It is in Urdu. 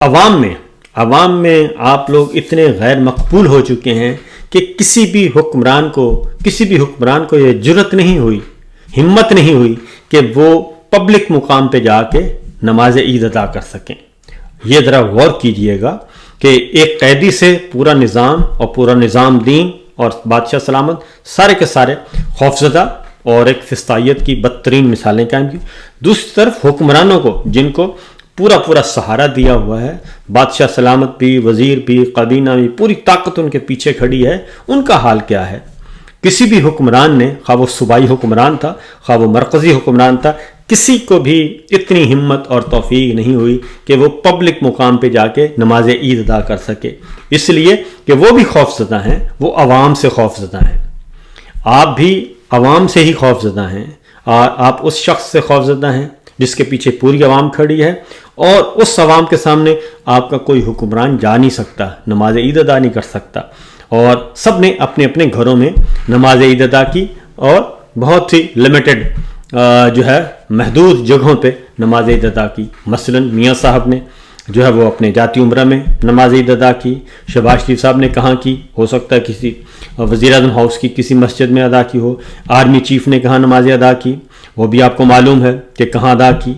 عوام میں آپ لوگ اتنے غیر مقبول ہو چکے ہیں کہ کسی بھی حکمران کو یہ جرت نہیں ہوئی، ہمت نہیں ہوئی کہ وہ پبلک مقام پہ جا کے نماز عید ادا کر سکیں۔ یہ ذرا غور کیجئے گا کہ ایک قیدی سے پورا نظام اور پورا نظام دین اور بادشاہ سلامت سارے کے سارے خوفزدہ اور ایک فسطائیت کی بدترین مثالیں قائم کی۔ دوسری طرف حکمرانوں کو، جن کو پورا سہارا دیا ہوا ہے، بادشاہ سلامت بھی، وزیر بھی، کابینہ بھی، پوری طاقت ان کے پیچھے کھڑی ہے، ان کا حال کیا ہے؟ کسی بھی حکمران نے، خواہ وہ صوبائی حکمران تھا، خواہ وہ مرکزی حکمران تھا، کسی کو بھی اتنی ہمت اور توفیق نہیں ہوئی کہ وہ پبلک مقام پہ جا کے نماز عید ادا کر سکے، اس لیے کہ وہ بھی خوفزدہ ہیں، وہ عوام سے خوفزدہ ہیں۔ آپ بھی عوام سے ہی خوفزدہ ہیں، اور آپ اس شخص سے خوفزدہ ہیں جس کے پیچھے پوری عوام کھڑی ہے، اور اس عوام کے سامنے آپ کا کوئی حکمران جا نہیں سکتا، نماز عید ادا نہیں کر سکتا۔ اور سب نے اپنے اپنے گھروں میں نماز عید ادا کی، اور بہت ہی لمیٹڈ محدود جگہوں پہ نماز عید ادا کی۔ مثلا میاں صاحب نے وہ اپنے جاتی عمرہ میں نماز عید ادا کی، شہباز شریف صاحب نے کہاں کی، ہو سکتا ہے کسی وزیر اعظم ہاؤس کی کسی مسجد میں ادا کی ہو، آرمی چیف نے کہاں نماز ادا کی، وہ بھی آپ کو معلوم ہے کہ کہاں ادا کی۔